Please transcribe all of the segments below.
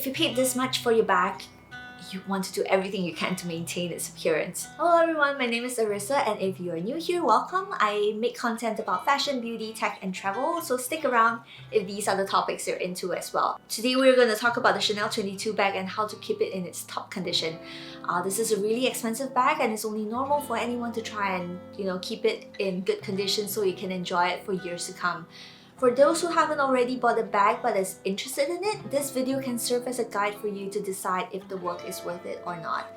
you paid this much for your bag, you want to do everything you can to maintain its appearance. Hello everyone, my name is Arissa, and if you are new here, welcome. I make content about fashion, beauty, tech and travel, so stick around if these are the topics you're into as well. Today we're going to talk about the Chanel 22 bag and how to keep it in its top condition. This is a really expensive bag and it's only normal for anyone to try and keep it in good condition so you can enjoy it for years to come. For those who haven't already bought a bag but is interested in it, this video can serve as a guide for you to decide if the work is worth it or not.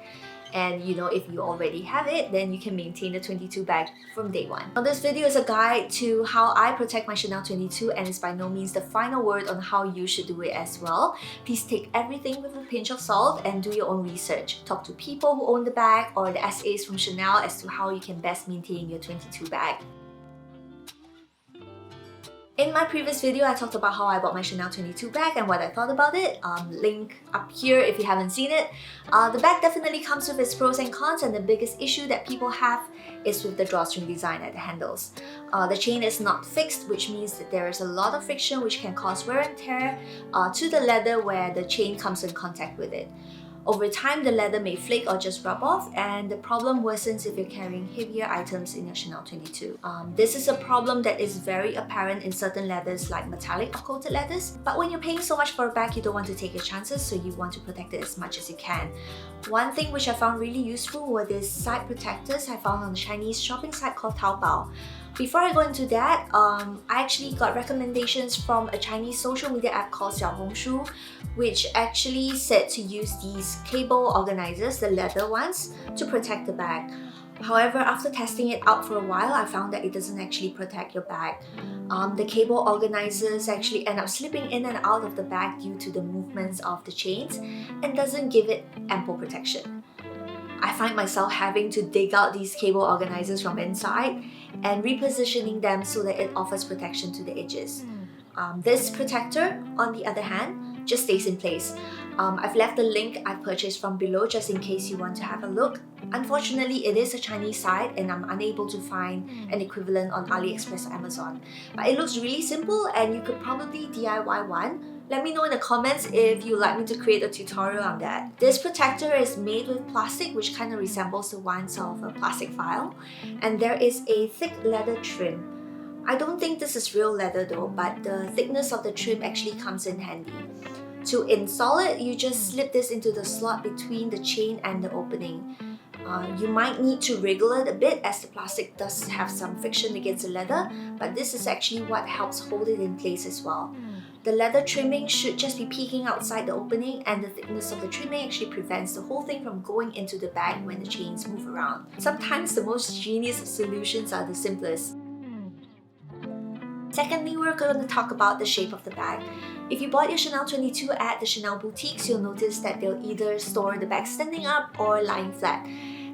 And if you already have it, then you can maintain the 22 bag from day one. Now this video is a guide to how I protect my Chanel 22 and is by no means the final word on how you should do it as well. Please take everything with a pinch of salt and do your own research. Talk to people who own the bag or the SAs from Chanel as to how you can best maintain your 22 bag. In my previous video, I talked about how I bought my Chanel 22 bag and what I thought about it. Link up here if you haven't seen it. The bag definitely comes with its pros and cons, and the biggest issue that people have is with the drawstring design at the handles. The chain is not fixed, which means that there is a lot of friction which can cause wear and tear to the leather where the chain comes in contact with it. Over time, the leather may flake or just rub off, and the problem worsens if you're carrying heavier items in your Chanel 22. This is a problem that is very apparent in certain leathers like metallic or coated leathers, but when you're paying so much for a bag, you don't want to take your chances, so you want to protect it as much as you can. One thing which I found really useful were these side protectors I found on the Chinese shopping site called Taobao. Before I go into that, I actually got recommendations from a Chinese social media app called Xiaohongshu, which actually said to use these cable organizers, the leather ones, to protect the bag. However, after testing it out for a while, I found that it doesn't actually protect your bag. The cable organizers actually end up slipping in and out of the bag due to the movements of the chains and doesn't give it ample protection. I find myself having to dig out these cable organizers from inside and repositioning them so that it offers protection to the edges. This protector, on the other hand, just stays in place. I've left the link I purchased from below just in case you want to have a look. Unfortunately, it is a Chinese site and I'm unable to find an equivalent on AliExpress or Amazon. But it looks really simple and you could probably DIY one. Let me know in the comments if you'd like me to create a tutorial on that. This protector is made with plastic which kind of resembles the ones of a plastic file, and there is a thick leather trim. I don't think this is real leather though, but the thickness of the trim actually comes in handy. To install it, you just slip this into the slot between the chain and the opening. You might need to wriggle it a bit as the plastic does have some friction against the leather, but this is actually what helps hold it in place as well. The leather trimming should just be peeking outside the opening, and the thickness of the trimming actually prevents the whole thing from going into the bag when the chains move around. Sometimes the most genius solutions are the simplest. Secondly, we're going to talk about the shape of the bag. If you bought your Chanel 22 at the Chanel boutiques, you'll notice that they'll either store the bag standing up or lying flat.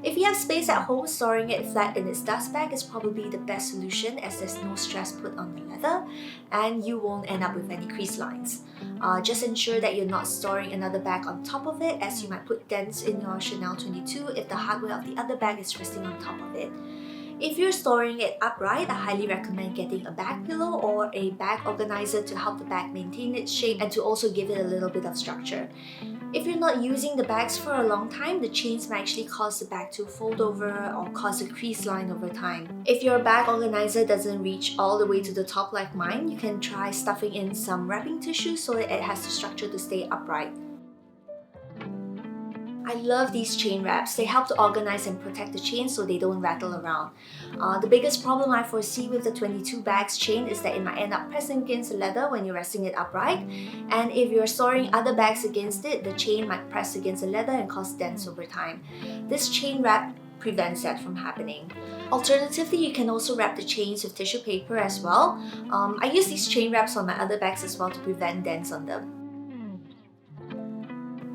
If you have space at home, storing it flat in its dust bag is probably the best solution as there's no stress put on the leather and you won't end up with any crease lines. Just ensure that you're not storing another bag on top of it, as you might put dents in your Chanel 22 if the hardware of the other bag is resting on top of it. If you're storing it upright, I highly recommend getting a bag pillow or a bag organizer to help the bag maintain its shape and to also give it a little bit of structure. If you're not using the bags for a long time, the chains may actually cause the bag to fold over or cause a crease line over time. If your bag organizer doesn't reach all the way to the top like mine, you can try stuffing in some wrapping tissue so that it has the structure to stay upright. I love these chain wraps. They help to organize and protect the chain so they don't rattle around. The biggest problem I foresee with the 22 bags chain is that it might end up pressing against the leather when you're resting it upright, and if you're storing other bags against it, the chain might press against the leather and cause dents over time. This chain wrap prevents that from happening. Alternatively, you can also wrap the chains with tissue paper as well. I use these chain wraps on my other bags as well to prevent dents on them.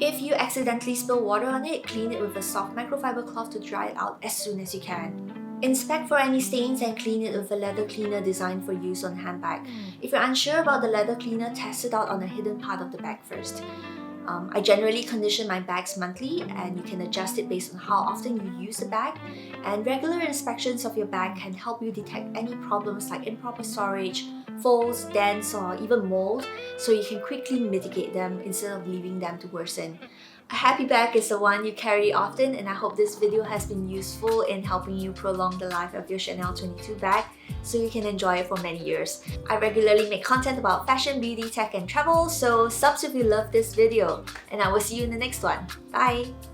If you accidentally spill water on it, clean it with a soft microfiber cloth to dry it out as soon as you can. Inspect for any stains and clean it with a leather cleaner designed for use on a handbag. If you're unsure about the leather cleaner, test it out on a hidden part of the bag first. I generally condition my bags monthly, and you can adjust it based on how often you use the bag. And regular inspections of your bag can help you detect any problems like improper storage, folds, dents, or even mold, so you can quickly mitigate them instead of leaving them to worsen. A happy bag is the one you carry often, and I hope this video has been useful in helping you prolong the life of your Chanel 22 bag so you can enjoy it for many years. I regularly make content about fashion, beauty, tech, and travel, so subs if you love this video, and I will see you in the next one. Bye!